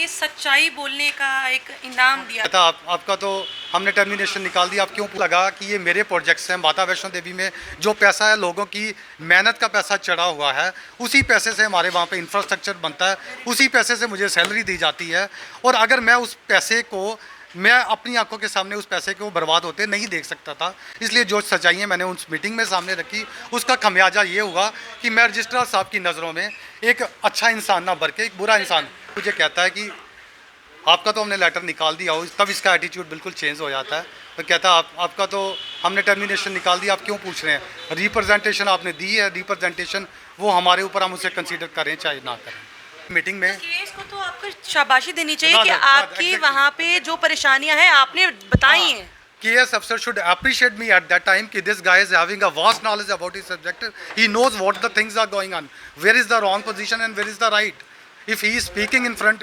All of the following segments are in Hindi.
सच्चाई बोलने का एक इनाम दिया था। आपका तो हमने टर्मिनेशन निकाल दिया। आप क्यों लगा कि ये मेरे प्रोजेक्ट्स हैं। माता वैष्णो देवी में जो पैसा है, लोगों की मेहनत का पैसा चढ़ा हुआ है, उसी पैसे से हमारे वहाँ पे इंफ्रास्ट्रक्चर बनता है, उसी पैसे से मुझे सैलरी दी जाती है। और अगर मैं उस पैसे को, मैं अपनी आंखों के सामने उस पैसे को बर्बाद होते नहीं देख सकता था। इसलिए जो सच्चाई मैंने उस मीटिंग में सामने रखी, उसका खमियाजा ये हुआ कि मैं रजिस्ट्रार साहब की नज़रों में एक अच्छा इंसान ना बन के एक बुरा इंसान मुझे कहता है कि आपका तो हमने लेटर निकाल दिया हो, तब इसका एटीट्यूड बिल्कुल चेंज हो जाता है। तो कहता है आपका तो हमने टर्मिनेशन निकाल दिया, आप क्यों पूछ रहे हैं। रिप्रेजेंटेशन आपने दी है, रिप्रेजेंटेशन वो हमारे ऊपर, हम उसे कंसीडर करें चाहे ना करें। मीटिंग में केस को तो आपको शाबाशी देनी चाहिए कि आपकी वहाँ पे जो परेशानियां हैं आपने बताई हैं। KS officer should appreciate me at that time कि this guy is having a vast knowledge about his subject. He knows what the things are going on, where is the wrong position and where is the right. If he is speaking in front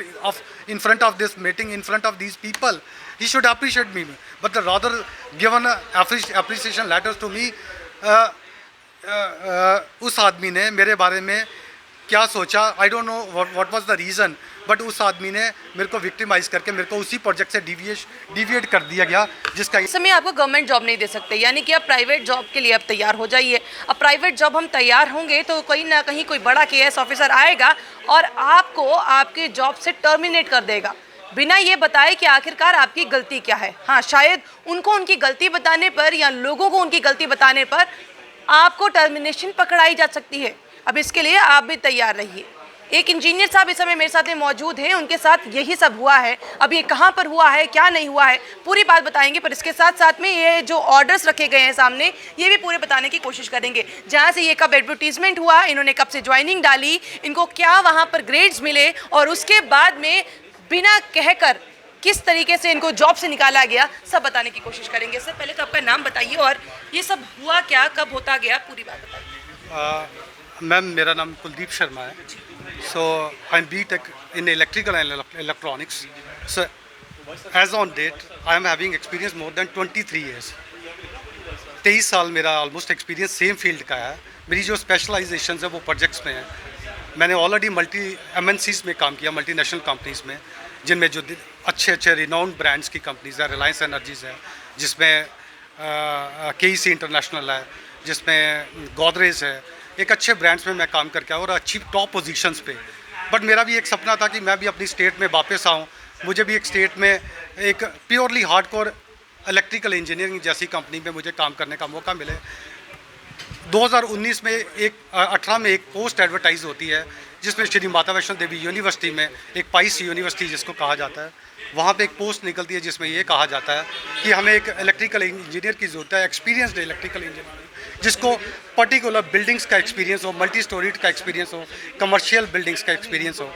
of this meeting, in front of these people, he should appreciate me. But rather given appreciation letters to me, उस आदमी ने मेरे बारे में क्या सोचा, I don't know what was the reason, but उस आदमी ने मेरे को विक्टिमाइज करके मेरे को उसी प्रोजेक्ट से डिविएट कर दिया गया, जिसका इस समय आपको गवर्नमेंट जॉब नहीं दे सकते, यानी कि आप प्राइवेट जॉब के लिए अब तैयार हो जाइए। अब प्राइवेट जॉब हम तैयार होंगे तो कहीं ना कहीं कोई बड़ा KS ऑफिसर आएगा और आपको आपके जॉब से टर्मिनेट कर देगा, बिना ये बताए कि आखिरकार आपकी गलती क्या है। हाँ, शायद उनको उनकी गलती बताने पर या लोगों को उनकी गलती बताने पर आपको टर्मिनेशन पकड़ाई जा सकती है। अब इसके लिए आप भी तैयार रहिए। एक इंजीनियर साहब इस समय मेरे साथ में मौजूद हैं, उनके साथ यही सब हुआ है। अब ये कहाँ पर हुआ है, क्या नहीं हुआ है, पूरी बात बताएंगे। पर इसके साथ साथ में ये जो ऑर्डर्स रखे गए हैं सामने, ये भी पूरे बताने की कोशिश करेंगे। जहाँ से ये कब एडवर्टीजमेंट हुआ, इन्होंने कब से ज्वाइनिंग डाली, इनको क्या वहाँ पर ग्रेड्स मिले, और उसके बाद में बिना कहकर किस तरीके से इनको जॉब से निकाला गया, सब बताने की कोशिश करेंगे। इससे पहले तो आपका नाम बताइए और ये सब हुआ क्या, कब होता गया, पूरी बात बताइए। मैम, मेरा नाम कुलदीप शर्मा है। So I am B.Tech in electrical and electronics. So as on date I am having experience more than 23 years. 23 साल मेरा ऑलमोस्ट एक्सपीरियंस सेम फील्ड का है। मेरी जो स्पेशलाइजेशन है वो प्रोजेक्ट्स में है। मैंने ऑलरेडी मल्टी MNCs में काम किया, मल्टीनेशनल कंपनीज़ में, जिनमें जो अच्छे रिनाउंड ब्रांड्स की कंपनीज़ है, रिलायंस एनर्जीज़ है, जिसमें KEC इंटरनेशनल है, जिसमें गोदरेज है। एक अच्छे ब्रांड्स में मैं काम करके आया और अच्छी टॉप पोजीशंस पे। बट मेरा भी एक सपना था कि मैं भी अपनी स्टेट में वापस आऊँ। मुझे भी एक स्टेट में एक प्योरली हार्डकोर इलेक्ट्रिकल इंजीनियरिंग जैसी कंपनी में मुझे काम करने का मौका मिले। 2019 में 18 में एक पोस्ट एडवर्टाइज होती है, जिसमें श्री माता वैष्णो देवी यूनिवर्सिटी में, एक पाइस यूनिवर्सिटी जिसको कहा जाता है, वहाँ पे एक पोस्ट निकलती है जिसमें ये कहा जाता है कि हमें एक इलेक्ट्रिकल इंजीनियर की ज़रूरत है, एक्सपीरियंसड इलेक्ट्रिकल इंजीनियर, जिसको पर्टिकुलर बिल्डिंग्स का एक्सपीरियंस हो, मल्टी स्टोरीड का एक्सपीरियंस हो, कमर्शियल बिल्डिंग्स का एक्सपीरियंस हो।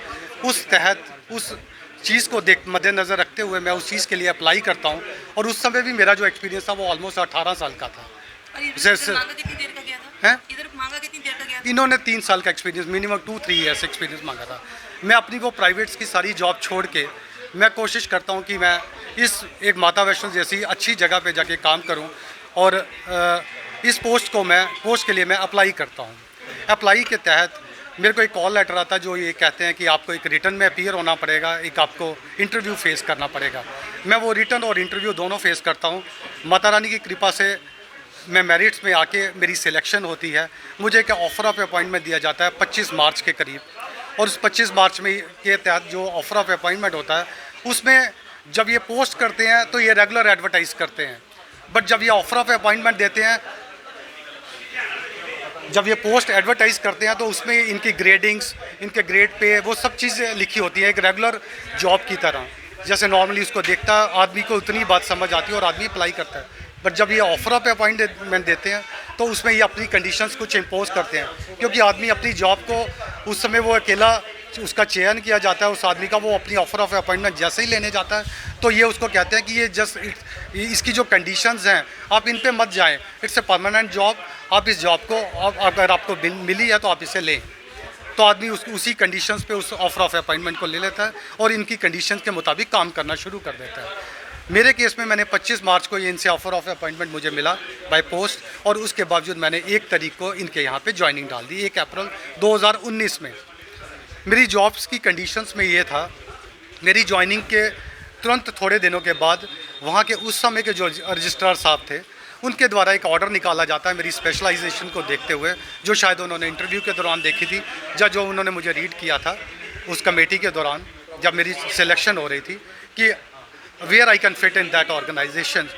उस तहत उस चीज़ को मद्देनज़र रखते हुए मैं उस चीज़ के लिए अप्लाई करता हूँ। और उस समय भी मेरा जो एक्सपीरियंस था वो ऑलमोस्ट 18 साल का था। इन्होंने 3 साल का एक्सपीरियंस, मिनिमम 2-3 ईयर्स एक्सपीरियंस मांगा था। मैं अपनी वो प्राइवेट्स की सारी जॉब छोड़ के मैं कोशिश करता हूँ कि मैं इस एक माता वैष्णो जैसी अच्छी जगह पे जाके काम करूँ। और इस पोस्ट के लिए मैं अप्लाई करता हूँ। अप्लाई के तहत मेरे को एक कॉल लेटर आता है जो ये कहते हैं कि आपको एक रिटर्न में अपीयर होना पड़ेगा, एक आपको इंटरव्यू फेस करना पड़ेगा। मैं वो रिटर्न और इंटरव्यू दोनों फेस करता हूँ। माता रानी की कृपा से मैं मेरिट्स में आके मेरी सिलेक्शन होती है। मुझे एक ऑफ़र ऑफ अपॉइंटमेंट दिया जाता है 25 मार्च के करीब। और उस 25 मार्च में के तहत जो ऑफ़र ऑफ अपॉइंटमेंट होता है, उसमें जब ये पोस्ट करते हैं तो ये रेगुलर एडवर्टाइज़ करते हैं। बट जब ये ऑफ़र ऑफ अपॉइंटमेंट देते हैं, जब ये पोस्ट एडवर्टाइज़ करते हैं, तो उसमें इनकी ग्रेडिंग्स, इनके ग्रेड पे वो सब चीज़ें लिखी होती हैं एक रेगुलर जॉब की तरह। जैसे नॉर्मली उसको देखता आदमी को उतनी बात समझ आती है और आदमी अप्लाई करता है। बट जब ये ऑफ़र ऑफ अपॉइंटमेंट देते हैं तो उसमें ये अपनी कंडीशंस कुछ इम्पोज करते हैं, क्योंकि आदमी अपनी जॉब को उस समय वो अकेला उसका चयन किया जाता है उस आदमी का। वो अपनी ऑफ़र ऑफ अपॉइंटमेंट जैसे ही लेने जाता है तो ये उसको कहते हैं कि ये जस्ट इसकी जो कंडीशंस हैं आप इन पे मत जाएं, इट्स ए परमानेंट जॉब, आप इस जॉब को अगर आपको मिली है तो आप इसे लें। तो आदमी उसी कंडीशंस पे उस ऑफ़र ऑफ अपॉइंटमेंट को ले लेता है और इनकी कंडीशंस के मुताबिक काम करना शुरू कर देता है। मेरे केस में मैंने 25 मार्च को ये इनसे ऑफ़र ऑफ अपॉइंटमेंट मुझे मिला बाय पोस्ट, और उसके बावजूद मैंने 1 तारीख को इनके यहाँ पे ज्वाइनिंग डाल दी, 1 अप्रैल 2019 में। मेरी जॉब्स की कंडीशंस में ये था मेरी ज्वाइनिंग के तुरंत थोड़े दिनों के बाद वहाँ के उस समय के जो रजिस्ट्रार साहब थे उनके द्वारा एक ऑर्डर निकाला जाता है मेरी स्पेशलाइजेशन को देखते हुए, जो शायद उन्होंने इंटरव्यू के दौरान देखी थी या जो उन्होंने मुझे रीड किया था उस कमेटी के दौरान जब मेरी सिलेक्शन हो रही थी कि where I can fit in that organisation.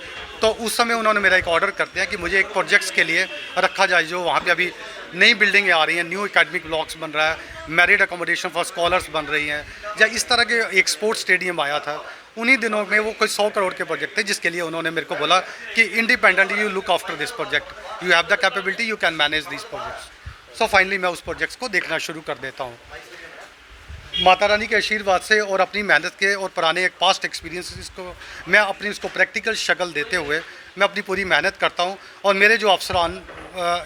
तो उस समय उन्होंने मेरा एक ऑर्डर करते हैं कि मुझे एक प्रोजेक्ट्स के लिए रखा जाए, जो वहाँ पे अभी नई बिल्डिंगें आ रही हैं, न्यू एकेडमिक ब्लॉक्स बन रहा है, मैरिड अकोमोडेशन फॉर स्कॉलर्स बन रही हैं, या इस तरह के एक स्पोर्ट्स स्टेडियम आया था। उन्हीं दिनों में वो कोई 100 करोड़ के प्रोजेक्ट थे जिसके लिए उन्होंने मेरे को बोला कि independently you look after this project, you have the capability, you can manage this projects. So finally मैं उस प्रोजेक्ट्स को देखना शुरू कर देता हूँ। माता रानी के आशीर्वाद से और अपनी मेहनत के और पुराने एक पास्ट एक्सपीरियंसेस को मैं अपनी उसको प्रैक्टिकल शक्ल देते हुए मैं अपनी पूरी मेहनत करता हूँ। और मेरे जो अफसरान,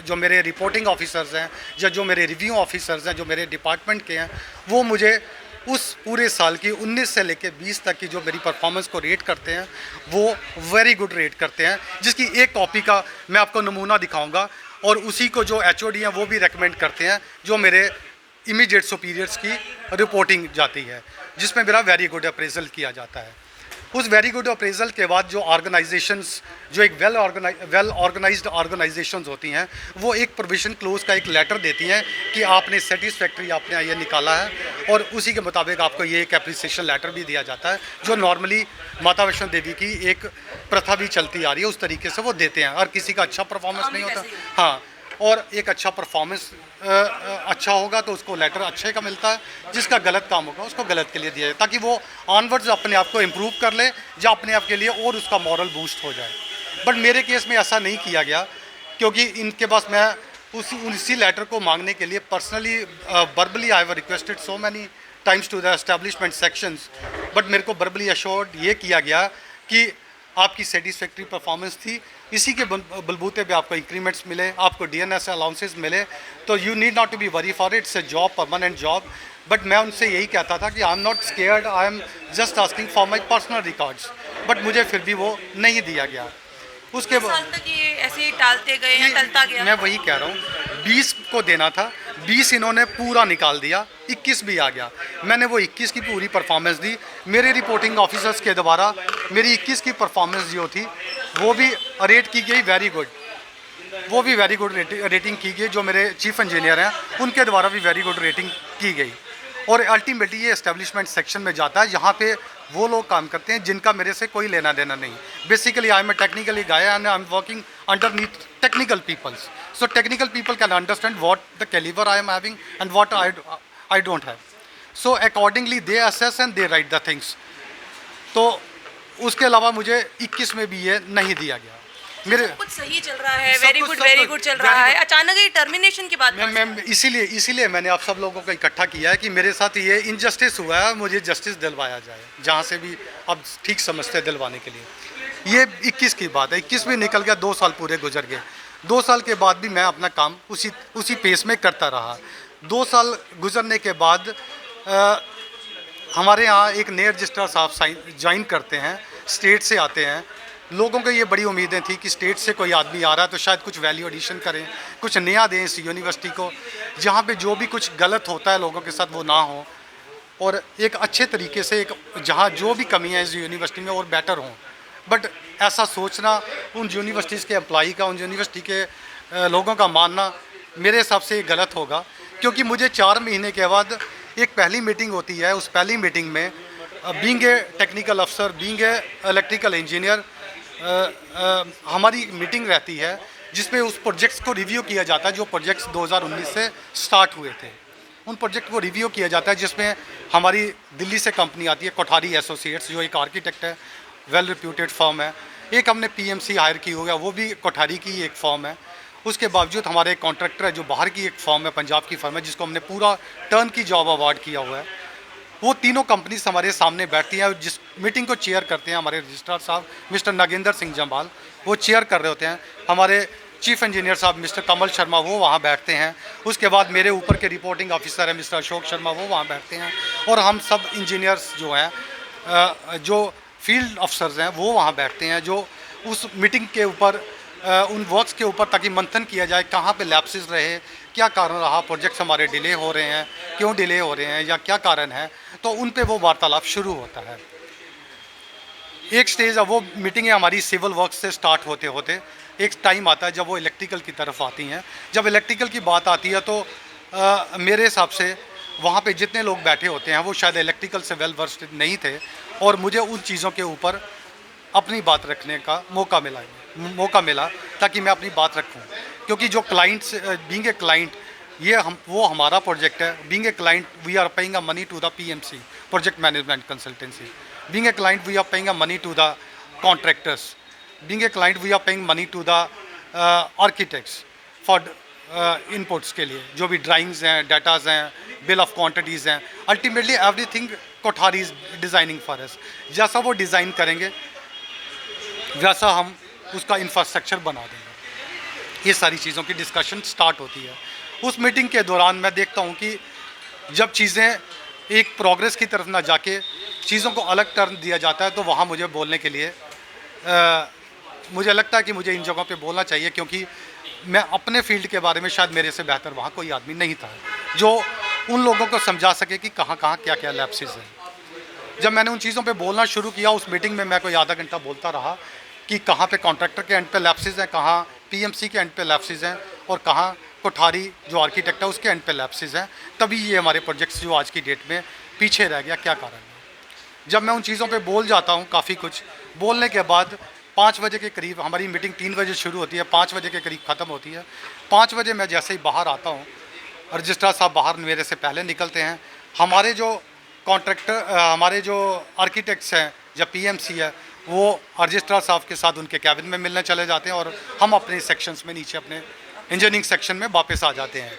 जो मेरे रिपोर्टिंग ऑफिसर्स हैं या जो मेरे रिव्यू ऑफिसर्स हैं, जो मेरे डिपार्टमेंट के हैं, वो मुझे उस पूरे साल की 19 से लेकर 20 तक की जो मेरी परफॉर्मेंस को रेट करते हैं वो वेरी गुड रेट करते हैं, जिसकी एक कॉपी का मैं आपको नमूना दिखाऊंगा। और उसी को जो HOD हैं वो भी रेकमेंड करते हैं, जो मेरे इमीडिएट सुपीरियर्स की रिपोर्टिंग जाती है, जिसमें मेरा वेरी गुड अप्रेजल किया जाता है। उस वेरी गुड अप्रेजल के बाद जो ऑर्गेनाइजेशंस, जो एक वेल ऑर्गेनाइज्ड ऑर्गेनाइजेशंस होती हैं, वो एक प्रोविजन क्लोज का एक लेटर देती हैं कि आपने सेटिस्फैक्ट्री आपने ये निकाला है, और उसी के मुताबिक आपको ये एक एप्रिसिएशन लेटर भी दिया जाता है, जो नॉर्मली माता वैष्णो देवी की एक प्रथा भी चलती आ रही है, उस तरीके से वो देते हैं। और किसी का अच्छा परफॉर्मेंस नहीं होता, हाँ, और एक अच्छा परफॉर्मेंस अच्छा होगा तो उसको लेटर अच्छे का मिलता है, जिसका गलत काम होगा उसको गलत के लिए दिया जाए, ताकि वो ऑनवर्ड्स अपने आप को इम्प्रूव कर ले या अपने आप के लिए और उसका मॉरल बूस्ट हो जाए। बट मेरे केस में ऐसा नहीं किया गया, क्योंकि इनके पास मैं उसी लेटर को मांगने के लिए personally verbally I have requested so many times to the establishment sections, but मेरे को वर्बली अश्योर्ड ये किया गया कि आपकी सेटिस्फैक्ट्री परफॉर्मेंस थी, इसी के बलबूते पे आपको इंक्रीमेंट्स मिले, आपको DNS अलाउंसेस मिले, तो you need not to be worry for it's a job, permanent job. But मैं उनसे यही कहता था कि I am not scared, I am just asking for my personal records, but मुझे फिर भी वो नहीं दिया गया। उसके बाद ये ऐसे ही टालते गए या टलता गया? मैं वही कह रहा हूँ, 20 को देना था, 20 इन्होंने पूरा निकाल दिया, 21 भी आ गया। मैंने वो 21 की पूरी परफॉर्मेंस दी, मेरे रिपोर्टिंग ऑफिसर्स के द्वारा मेरी 21 की परफॉर्मेंस जो थी वो भी रेट की गई वेरी गुड, वो भी वेरी गुड रेटिंग की गई। जो मेरे चीफ इंजीनियर हैं उनके द्वारा भी वेरी गुड रेटिंग की गई। और अल्टीमेटली ये एस्टेब्लिशमेंट सेक्शन में जाता है, जहाँ पे वो लोग काम करते हैं जिनका मेरे से कोई लेना देना नहीं। Basically I am a technically guy and I am working underneath technical peoples, so technical people can understand what the calibre I am having and what I don't have, so accordingly they assess and they write the things. तो उसके अलावा मुझे 21 में भी ये नहीं दिया गया। मेरे कुछ सही चल रहा है, वेरी गुड चल रहा है, अचानक ही टर्मिनेशन की बात। मैं इसीलिए मैंने आप सब लोगों को इकट्ठा किया है कि मेरे साथ ये इनजस्टिस हुआ है, मुझे जस्टिस दिलवाया जाए, जहाँ से भी अब ठीक समझते हैं दिलवाने के लिए। ये 21 की बात है, 21 में निकल गया, 2 साल पूरे गुजर गए। 2 साल के बाद भी मैं अपना काम उसी पेस में करता रहा। 2 साल गुजरने के बाद हमारे यहाँ एक नए रजिस्ट्रार साहब ज्वाइन करते हैं, स्टेट से आते हैं। लोगों को ये बड़ी उम्मीदें थी कि स्टेट से कोई आदमी आ रहा है तो शायद कुछ वैल्यू एडिशन करें, कुछ नया दें इस यूनिवर्सिटी को, जहाँ पे जो भी कुछ गलत होता है लोगों के साथ वो ना हो, और एक अच्छे तरीके से एक जहाँ जो भी कमी है इस यूनिवर्सिटी में और बेटर हों। बट ऐसा सोचना उन यूनिवर्सिटीज़ के एम्प्लॉई का, उन यूनिवर्सिटी के लोगों का मानना मेरे हिसाब से गलत होगा, क्योंकि मुझे 4 महीने के बाद एक पहली मीटिंग होती है। उस पहली मीटिंग में बीइंग ए टेक्निकल अफसर, बीइंग ए इलेक्ट्रिकल इंजीनियर, हमारी मीटिंग रहती है जिसमें उस प्रोजेक्ट्स को रिव्यू किया जाता है जो प्रोजेक्ट्स 2019 से स्टार्ट हुए थे। उन प्रोजेक्ट को रिव्यू किया जाता है, जिसमें हमारी दिल्ली से कंपनी आती है कोठारी एसोसिएट्स, जो एक आर्किटेक्ट है, वेल रिप्यूटेड फर्म है। एक हमने PMC हायर की हो गया, वो भी कोठारी की एक फर्म है। उसके बावजूद हमारे एक कॉन्ट्रैक्टर है जो बाहर की एक फर्म है, पंजाब की फर्म है, जिसको हमने पूरा टर्न की जॉब अवार्ड किया हुआ है। वो तीनों कंपनीज हमारे सामने बैठती हैं, जिस मीटिंग को चेयर करते हैं हमारे रजिस्ट्रार साहब मिस्टर नागेंद्र सिंह जम्वाल, वो चेयर कर रहे होते हैं। हमारे चीफ इंजीनियर साहब मिस्टर कमल शर्मा वो वहाँ बैठते हैं। उसके बाद मेरे ऊपर के रिपोर्टिंग ऑफिसर है मिस्टर अशोक शर्मा, वो वहाँ बैठते हैं। और हम सब इंजीनियर्स जो हैं, जो फील्ड अफसर्स हैं, वो वहाँ बैठते हैं, जो उस मीटिंग के ऊपर उन वर्क्स के ऊपर ताकि मंथन किया जाए, कहाँ पे लैप्सेस रहे, क्या कारण रहा, प्रोजेक्ट्स हमारे डिले हो रहे हैं, क्यों डिले हो रहे हैं या क्या कारण है, तो उन पे वो वार्तालाप शुरू होता है। एक स्टेज, अब वो मीटिंगें हमारी सिविल वर्क से स्टार्ट होते होते एक टाइम आता है जब वो इलेक्ट्रिकल की तरफ आती हैं। जब इलेक्ट्रिकल की बात आती है तो मेरे हिसाब से वहाँ पे जितने लोग बैठे होते हैं वो शायद इलेक्ट्रिकल से वेल वर्स्ड नहीं थे, और मुझे उन चीज़ों के ऊपर अपनी बात रखने का मौका मिला ताकि मैं अपनी बात रखूं। क्योंकि जो क्लाइंट्स, बीइंग ए क्लाइंट, ये वो हमारा प्रोजेक्ट है। Being a client we are paying a money to the PMC, project management consultancy. Being a client we are paying a money to the contractors. Being a client we are paying money to the architects for inputs के लिए, जो भी ड्राइंग्स हैं, डाटाज हैं, बिल ऑफ क्वांटिटीज़ हैं। Ultimately everything Kothari is designing for us. जैसा वो डिज़ाइन करेंगे वैसा हम उसका इंफ्रास्ट्रक्चर बना देंगे। ये सारी चीज़ों की डिस्कशन स्टार्ट होती है। उस मीटिंग के दौरान मैं देखता हूँ कि जब चीज़ें एक प्रोग्रेस की तरफ ना जाके चीज़ों को अलग टर्न दिया जाता है, तो वहाँ मुझे बोलने के लिए मुझे लगता है कि मुझे इन जगहों पे बोलना चाहिए, क्योंकि मैं अपने फील्ड के बारे में शायद मेरे से बेहतर वहाँ कोई आदमी नहीं था जो उन लोगों को समझा सके कि कहाँ कहाँ क्या क्या लैप्सेस हैं। जब मैंने उन चीज़ों पे बोलना शुरू किया, उस मीटिंग में मैं कोई आधा घंटा बोलता रहा कि कहाँ पे कॉन्ट्रैक्टर के एंड पे लैप्सेस हैं, कहाँ PMC के एंड पे लैप्सेस हैं, और कहाँ कोठारी जो आर्किटेक्ट है उसके एंड पे लैप्सेस हैं। तभी ये हमारे प्रोजेक्ट्स जो आज की डेट में पीछे रह गया, क्या कारण है। जब मैं उन चीज़ों पे बोल जाता हूँ, काफ़ी कुछ बोलने के बाद 5 बजे के करीब, हमारी मीटिंग 3 बजे शुरू होती है, 5 बजे के करीब ख़त्म होती है। 5 बजे मैं जैसे ही बाहर आता हूँ, रजिस्ट्रार साहब बाहर मेरे से पहले निकलते हैं। हमारे जो हमारे जो आर्किटेक्ट्स हैं या PMC है, वो रजिस्ट्रार साहब के साथ उनके कैबिन में मिलने चले जाते हैं, और हम अपने सेक्शंस में नीचे अपने इंजीनियरिंग सेक्शन में वापस आ जाते हैं।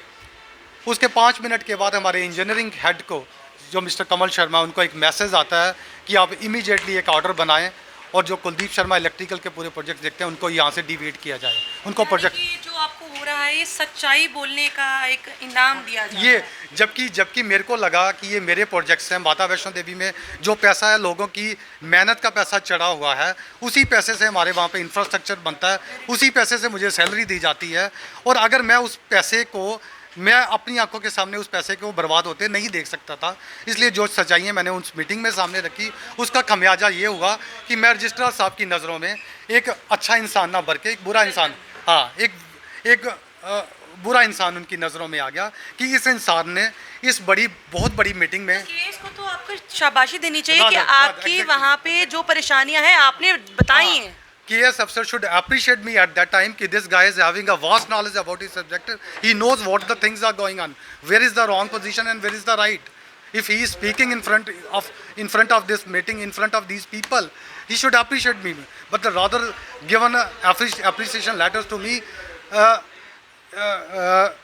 उसके 5 मिनट के बाद हमारे इंजीनियरिंग हेड को, जो मिस्टर कमल शर्मा, उनको एक मैसेज आता है कि आप इमीडिएटली एक ऑर्डर बनाएं, और जो कुलदीप शर्मा इलेक्ट्रिकल के पूरे प्रोजेक्ट देखते हैं उनको यहाँ से डिवीट किया जाए। उनको प्रोजेक्ट, जो आपको हो रहा है, ये सच्चाई बोलने का एक इनाम दिया जाए। ये जबकि मेरे को लगा कि ये मेरे प्रोजेक्ट्स हैं। माता वैष्णो देवी में जो पैसा है, लोगों की मेहनत का पैसा चढ़ा हुआ है, उसी पैसे से हमारे वहाँ पे इंफ्रास्ट्रक्चर बनता है, उसी पैसे से मुझे सैलरी दी जाती है। और अगर मैं उस पैसे को, मैं अपनी आंखों के सामने उस पैसे को बर्बाद होते नहीं देख सकता था, इसलिए जो सच्चाइयाँ मैंने उस मीटिंग में सामने रखी, उसका खमियाजा ये हुआ कि मैं रजिस्ट्रार साहब की नज़रों में एक अच्छा इंसान ना बन के एक बुरा इंसान, एक बुरा इंसान उनकी नज़रों में आ गया कि इस इंसान ने इस बहुत बड़ी मीटिंग में, इसको तो आपको शाबाशी देनी चाहिए कि आपकी वहाँ पे जो परेशानियाँ हैं आपने बताई हैं। KS officer should appreciate me at that time कि this guy is having a vast knowledge about his subject. He knows what the things are going on. Where is the wrong position and where is the right? If he is speaking in front of this meeting, in front of these people, he should appreciate me. But rather given appreciation letters to me,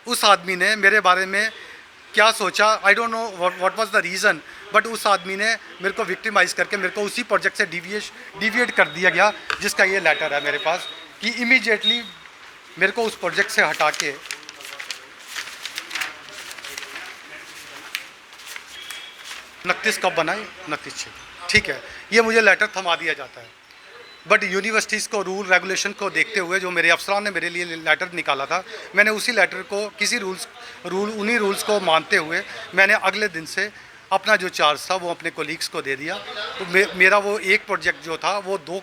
उस आदमी ने मेरे बारे में क्या सोचा, I don't know what was the reason, but उस आदमी ने मेरे को विक्टिमाइज़ करके मेरे को उसी प्रोजेक्ट से डिविएट कर दिया गया, जिसका ये लेटर है मेरे पास कि इमीडिएटली मेरे को उस प्रोजेक्ट से हटा के 29 कब बनाए, 29/6, ठीक है, ये मुझे लेटर थमा दिया जाता है। बट यूनिवर्सिटीज़ को रूल रेगुलेशन को देखते हुए जो मेरे अफसरान ने मेरे लिए लेटर निकाला था, मैंने उसी लेटर को उन्हीं रूल्स को मानते हुए मैंने अगले दिन से अपना जो चार्ज था वो अपने कोलीग्स को दे दिया। तो मेरा वो एक प्रोजेक्ट जो था वो 2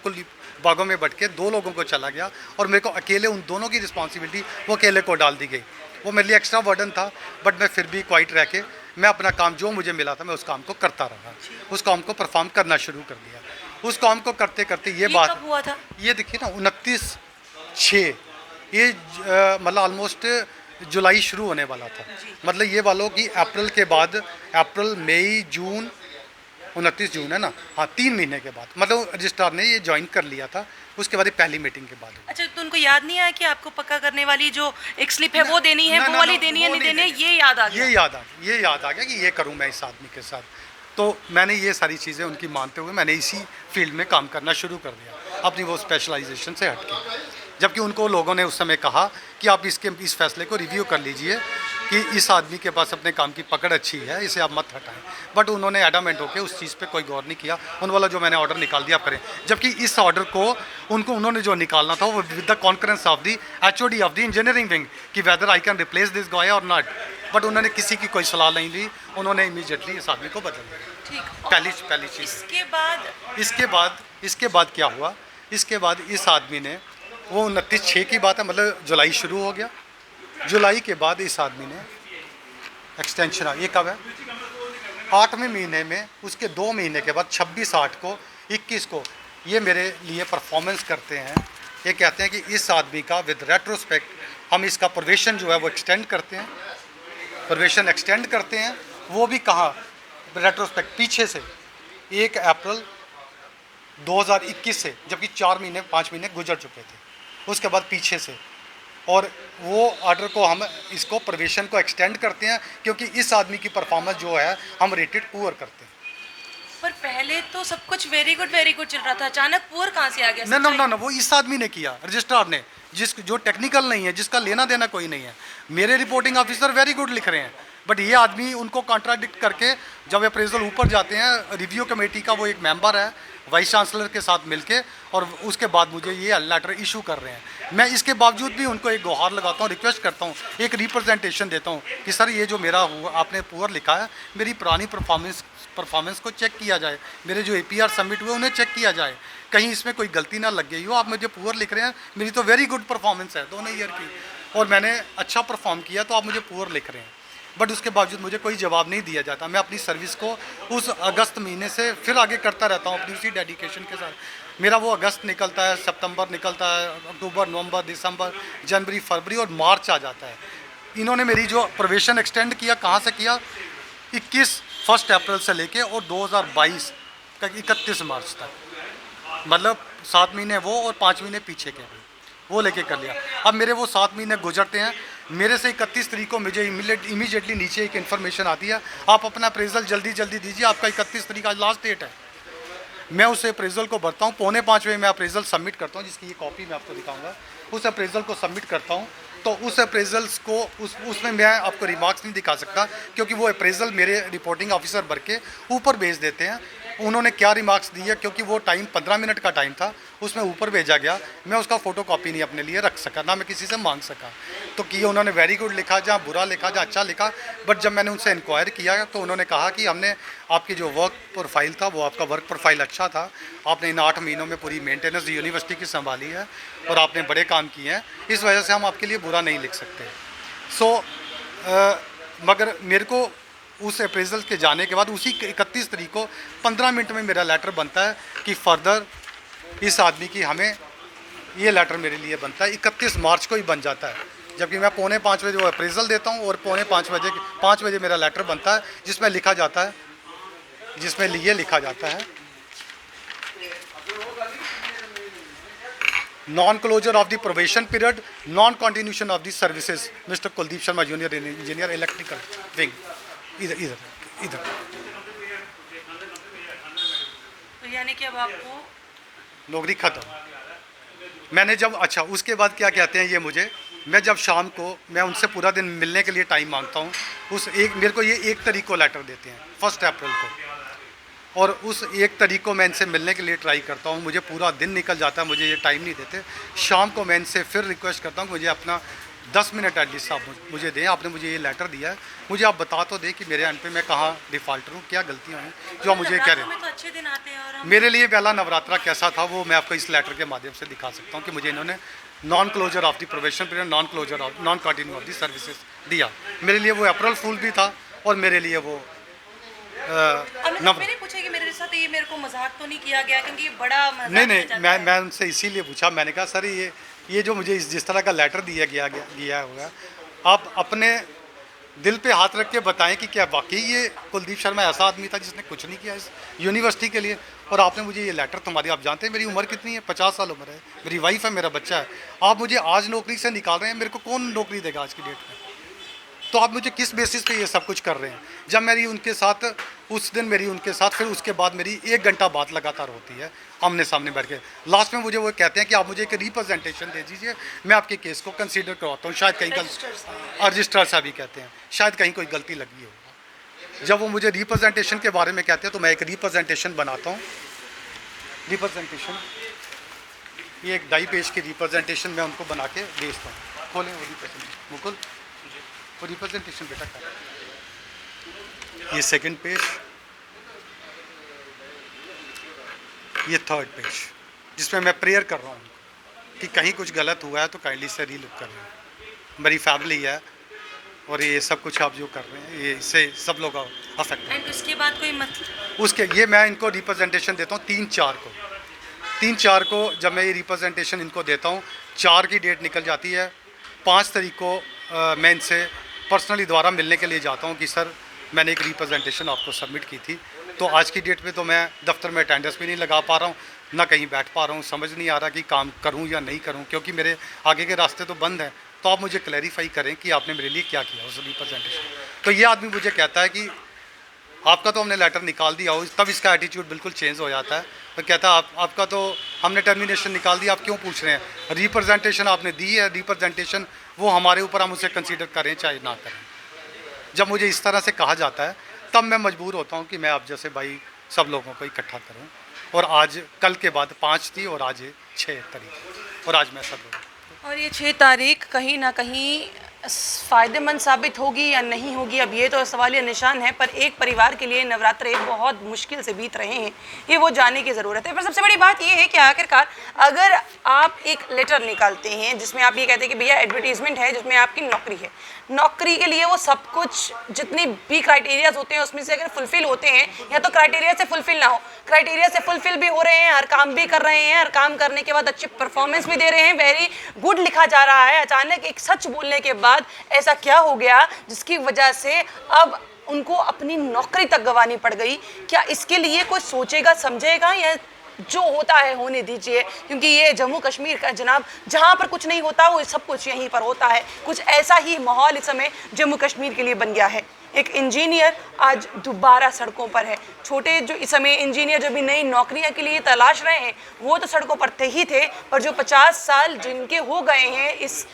भागों में बट के 2 लोगों को चला गया, और मेरे को अकेले उन दोनों की रिस्पॉन्सिबिलिटी वो अकेले को डाल दी गई। वो मेरे लिए एक्स्ट्रा बर्डन था, बट मैं फिर भी क्वाइट रह के मैं अपना काम जो मुझे मिला था मैं उस काम को करता रहा, उस काम को परफॉर्म करना शुरू कर दिया। उस काम को करते करते ये बात कब हुआ था? ये देखिए ना 29/6, ये मतलब ऑलमोस्ट जुलाई शुरू होने वाला था। मतलब ये वालों की अप्रैल के बाद, अप्रैल मई जून, 29 जून है ना, हाँ, 3 महीने के बाद मतलब रजिस्ट्रार ने ये ज्वाइन कर लिया था। उसके बाद पहली मीटिंग के बाद। अच्छा, तो उनको याद नहीं आया कि आपको पक्का करने वाली जो एक स्लिप है वो देनी है, वो वाली देनी है, नहीं देनी है, ये याद आ गया? ये याद आ गया कि ये करूँ मैं इस आदमी के साथ। तो मैंने ये सारी चीज़ें उनकी मानते हुए मैंने इसी फील्ड में काम करना शुरू कर दिया, अपनी वो स्पेशलाइजेशन से हट के। जबकि उनको लोगों ने उस समय कहा कि आप इस फैसले को रिव्यू कर लीजिए, कि इस आदमी के पास अपने काम की पकड़ अच्छी है, इसे आप मत हटाएं। बट उन्होंने एडामेंट होकर उस चीज़ पे कोई गौर नहीं किया। उन वाला जो मैंने ऑर्डर निकाल दिया आप करें, जबकि इस ऑर्डर को उन्होंने जो निकालना था वो with the concurrence of the HOD of the engineering wing कि whether I can replace this guy और नॉट। बट उन्होंने किसी की कोई सलाह नहीं ली, उन्होंने इमीडिएटली इस आदमी को बदल दिया। ठीक। पहली चीज़। इसके बाद क्या हुआ, इसके बाद इस आदमी ने वो 29/6 की बात है, मतलब जुलाई शुरू हो गया। जुलाई के बाद इस आदमी ने एक्सटेंशन, ये कब है 8वें महीने में, उसके 2 महीने के बाद 26/8 को 21 को ये मेरे लिए परफॉर्मेंस करते हैं। ये कहते हैं कि इस आदमी का विद रेट्रोस्पेक्ट हम इसका प्रोवेशन जो है वो एक्सटेंड करते हैं, प्रोवेशन एक्सटेंड करते हैं। वो भी कहाँ, रेट्रोस्पेक्ट पीछे से 1 अप्रैल 2021 से, जबकि 4 महीने 5 महीने गुजर चुके थे, उसके बाद पीछे से। और वो ऑर्डर को हम इसको प्रोवेशन को एक्सटेंड करते हैं क्योंकि इस आदमी की परफॉर्मेंस जो है हम रेटेड पुअर करते हैं। पर पहले तो सब कुछ वेरी गुड चल रहा था, अचानक पुअर कहाँ से आ गया? ना वो इस आदमी ने किया, रजिस्ट्रार ने, जो टेक्निकल नहीं है, जिसका लेना देना कोई नहीं है। मेरे रिपोर्टिंग ऑफिसर वेरी गुड लिख रहे हैं, बट ये आदमी उनको कॉन्ट्राडिक्ट करके, जब अप्रेजल ऊपर जाते हैं, रिव्यू कमेटी का वो एक मेंबर है वाइस चांसलर के साथ मिलके, और उसके बाद मुझे ये लेटर इशू कर रहे हैं। मैं इसके बावजूद भी उनको एक गुहार लगाता हूँ, रिक्वेस्ट करता हूँ, एक रिप्रेजेंटेशन देता हूँ कि सर ये जो मेरा हुआ आपने पुअर लिखा है, मेरी पुरानी परफॉर्मेंस को चेक किया जाए, मेरे जो APR सबमिट हुए उन्हें चेक किया जाए, कहीं इसमें कोई गलती ना लग गई हो। आप मुझे पुअर लिख रहे हैं, मेरी तो वेरी गुड परफॉर्मेंस है 2 ईयर की, और मैंने अच्छा परफॉर्म किया, तो आप मुझे पुअर लिख रहे हैं। बट उसके बावजूद मुझे कोई जवाब नहीं दिया जाता। मैं अपनी सर्विस को उस अगस्त महीने से फिर आगे करता रहता हूँ अपनी उसी डेडिकेशन के साथ। मेरा वो अगस्त निकलता है, सितंबर निकलता है, अक्टूबर, नवंबर, दिसंबर, जनवरी, फरवरी और मार्च आ जाता है। इन्होंने मेरी जो प्रोवेशन एक्सटेंड किया, कहाँ से किया, 1 अप्रैल से लेके और 2022 का 31 मार्च तक, मतलब 7 महीने वो और 5 महीने पीछे के वो लेके कर लिया। अब मेरे वो 7 महीने गुजरते हैं, मेरे से 31 तारीख को मुझे इमीडिएटली नीचे एक इन्फॉर्मेशन आती है, आप अपना अप्रेजल जल्दी दीजिए, आपका 31 तारीख आज लास्ट डेट है। मैं उस अप्रेजल को भरता हूँ, 4:45 बजे मैं अप्रेजल सबमिट करता हूँ, जिसकी ये कॉपी मैं आपको दिखाऊंगा। उस अप्रेजल को सबमिट करता हूँ, तो उस अप्रेजल्स को उसमें मैं आपको रिमार्क्स नहीं दिखा सकता क्योंकि वो अप्रेजल मेरे रिपोर्टिंग ऑफिसर भर के ऊपर भेज देते हैं। उन्होंने क्या रिमार्क्स दिए, क्योंकि वो टाइम 15 मिनट का टाइम था, उसमें ऊपर भेजा गया, मैं उसका फ़ोटो कॉपी नहीं अपने लिए रख सका, ना मैं किसी से मांग सका। तो कि उन्होंने वेरी गुड लिखा, जहाँ बुरा लिखा, जहाँ अच्छा लिखा। बट जब मैंने उनसे इंक्वायर किया तो उन्होंने कहा कि हमने आपकी जो वर्क प्रोफाइल था, वो आपका वर्क प्रोफाइल अच्छा था, आपने इन 8 महीनों में पूरी मेंटेनेंस यूनिवर्सिटी की संभाली है और आपने बड़े काम किए हैं, इस वजह से हम आपके लिए बुरा नहीं लिख सकते। मगर मेरे को उस अप्रेजल के जाने के बाद उसी 31 तारीख को 15 मिनट में मेरा लेटर बनता है कि फर्दर इस आदमी की हमें ये लेटर मेरे लिए बनता है। 31 मार्च को ही बन जाता है, जबकि मैं 4:45 बजे वो अप्रेजल देता हूँ और 4:45 बजे मेरा लेटर बनता है, जिसमें लिखा जाता है, non closure of the probation period, non continuation of the services, mister Kuldeep Sharma junior engineer electrical wing. इधर तो यानी कि अब आपको नौकरी खत्म। मैंने जब, अच्छा उसके बाद क्या कहते हैं ये मुझे, मैं जब शाम को मैं उनसे पूरा दिन मिलने के लिए टाइम मांगता हूँ, मेरे को ये 1 तारीख को लेटर देते हैं 1 अप्रैल को, और उस 1 तारीख को मैं इनसे मिलने के लिए ट्राई करता हूँ, मुझे पूरा दिन निकल जाता है, मुझे ये टाइम नहीं देते। शाम को मैं इनसे फिर रिक्वेस्ट करता हूँ मुझे अपना 10 मिनट एटलीस्ट आप मुझे दें, आपने मुझे ये लेटर दिया है, मुझे आप बता तो दें कि मेरे एंड पे मैं कहाँ डिफ़ॉल्टर हूँ, क्या गलतियाँ हैं जो आप मुझे कह रहे हैं। तो अच्छे दिन आते हैं और मेरे लिए पहला नवरात्रा कैसा था वो मैं आपको इस लेटर के माध्यम से दिखा सकता हूँ कि मुझे इन्होंने non closure of the probation period, non continue of the services दिया। मेरे लिए वो अप्रैल फूल भी था और मेरे लिए वो मैंने पूछा कि मेरे साथ ये मेरे को मजाक तो नहीं किया गया, क्योंकि बड़ा मजाक नहीं मैं उनसे इसीलिए पूछा, मैंने कहा सर ये जो मुझे जिस तरह का लेटर दिया गया होगा, आप अपने दिल पे हाथ रख के बताएं कि क्या वाकई ये कुलदीप शर्मा ऐसा आदमी था जिसने कुछ नहीं किया इस यूनिवर्सिटी के लिए, और आपने मुझे ये लेटर, तुम्हारी, आप जानते हैं मेरी उम्र कितनी है, 50 साल उम्र है, मेरी वाइफ है, मेरा बच्चा है, आप मुझे आज नौकरी से निकाल रहे हैं, मेरे को कौन नौकरी देगा आज की डेट में? तो आप मुझे किस बेसिस पे ये सब कुछ कर रहे हैं? जब मेरी उनके साथ उस दिन मेरी उनके साथ फिर उसके बाद मेरी 1 घंटा बात लगातार होती है आमने सामने बैठ के। लास्ट में मुझे वो कहते हैं कि आप मुझे एक रिप्रेजेंटेशन दे दीजिए, मैं आपके केस को कंसीडर करवाता हूँ। शायद कहीं रजिस्ट्रार साहब भी कहते हैं, शायद कहीं कोई गलती लगी हो। जब वो मुझे रिप्रेजेंटेशन के बारे में कहते हैं तो मैं एक रिप्रेजेंटेशन बनाता हूँ। रिप्रेजेंटेशन, ये एक 2.5 पेज की रिप्रेजेंटेशन मैं उनको बना के भेजता हूँ। खोलें वो रिप्रेजेंटेशन, मुकुल वो रिप्रेजेंटेशन बेटा का, ये 2nd पेज, ये 3rd पेज, जिसमें मैं प्रेयर कर रहा हूँ कि कहीं कुछ गलत हुआ है तो काइंडली से रीलुक कर रहे हैं। मेरी फैमिली है और ये सब कुछ आप जो कर रहे हैं ये इससे सब लोग अफेक्ट है। उसके बाद कोई मतलब उसके ये मैं इनको रिप्रेजेंटेशन देता हूँ 3-4 को जब मैं ये रिप्रेजेंटेशन इनको देता हूँ, 4 की डेट निकल जाती है। 5 तारीख को मैं इनसे पर्सनली द्वारा मिलने के लिए जाता हूँ कि सर मैंने एक रिप्रेजेंटेशन आपको सबमिट की थी। तो आज की डेट पे तो मैं दफ्तर में अटेंडेंस भी नहीं लगा पा रहा हूँ, ना कहीं बैठ पा रहा हूँ, समझ नहीं आ रहा कि काम करूँ या नहीं करूँ, क्योंकि मेरे आगे के रास्ते तो बंद हैं। तो आप मुझे क्लैरिफाई करें कि आपने मेरे लिए क्या किया उस रिप्रेजेंटेशन। तो ये आदमी मुझे कहता है कि आपका तो हमने लेटर निकाल दिया हो, तब इसका एटीट्यूड बिल्कुल चेंज हो जाता है। तो कहता है आपका तो हमने टर्मिनेशन निकाल दिया, आप क्यों पूछ रहे हैं? रिप्रेजेंटेशन आपने दी है, रिप्रेजेंटेशन वो हमारे ऊपर, हम उसे कंसीडर करें चाहे ना करें। जब मुझे इस तरह से कहा जाता है तब मैं मजबूर होता हूँ कि मैं आप जैसे भाई सब लोगों को इकट्ठा करूँ। और आज कल के बाद 5 थी और आज 6 तारीख, और आज मैं सब लोग, और ये 6 तारीख कहीं ना कहीं फ़ायदेमंद साबित होगी या नहीं होगी, अब ये तो सवालिया निशान है। पर एक परिवार के लिए नवरात्र बहुत मुश्किल से बीत रहे हैं, ये वो जानने की ज़रूरत है। पर सबसे बड़ी बात ये है कि आखिरकार अगर आप एक लेटर निकालते हैं जिसमें आप ये कहते हैं कि भैया एडवर्टीजमेंट है जिसमें आपकी नौकरी है, नौकरी के लिए वो सब कुछ जितनी भी क्राइटेरियाज होते हैं उसमें से अगर फुलफिल होते हैं, या तो क्राइटेरिया से फुलफिल ना हो, क्राइटेरिया से फुलफिल भी हो रहे हैं, हर काम भी कर रहे हैं, हर काम करने के बाद अच्छी परफॉर्मेंस भी दे रहे हैं, वेरी गुड लिखा जा रहा है, अचानक एक सच बोलने के बाद ऐसा क्या हो गया जिसकी वजह से अब उनको अपनी नौकरी तक गंवानी पड़ गई? क्या इसके लिए कोई सोचेगा समझेगा, या जो होता है होने दीजिए? क्योंकि ये जम्मू कश्मीर का जनाब, जहाँ पर कुछ नहीं होता वो सब कुछ यहीं पर होता है। कुछ ऐसा ही माहौल इस समय जम्मू कश्मीर के लिए बन गया है। एक इंजीनियर आज दोबारा सड़कों पर है। छोटे जो इस समय इंजीनियर जो भी नई नौकरियां के लिए तलाश रहे हैं वो तो सड़कों पर थे ही थे, पर जो 50 साल जिनके हो गए हैं इस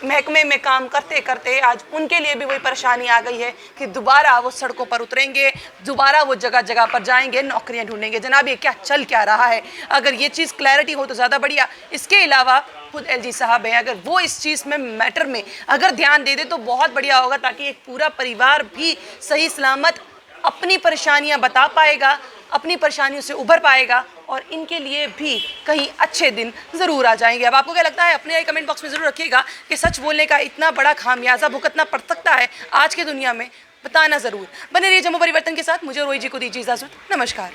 महकमे में काम करते करते, आज उनके लिए भी वही परेशानी आ गई है कि दोबारा वो सड़कों पर उतरेंगे, दोबारा वो जगह जगह पर जाएंगे, नौकरियां ढूंढेंगे। जनाब ये क्या चल क्या रहा है? अगर ये चीज़ क्लैरिटी हो तो ज़्यादा बढ़िया। इसके अलावा खुद एलजी साहब हैं, अगर वो इस चीज़ में मैटर में अगर ध्यान दे दे तो बहुत बढ़िया होगा, ताकि एक पूरा परिवार भी सही सलामत अपनी परेशानियां बता पाएगा, अपनी परेशानियों से उभर पाएगा, और इनके लिए भी कहीं अच्छे दिन ज़रूर आ जाएंगे। अब आपको क्या लगता है अपने कमेंट बॉक्स में ज़रूर रखिएगा कि सच बोलने का इतना बड़ा खामियाजा भुगतना पड़ सकता है आज की दुनिया में? बताना ज़रूर। बने रहिए जम्मू परिवर्तन के साथ। मुझे रोई जी को दीजिए इजाज़त। नमस्कार।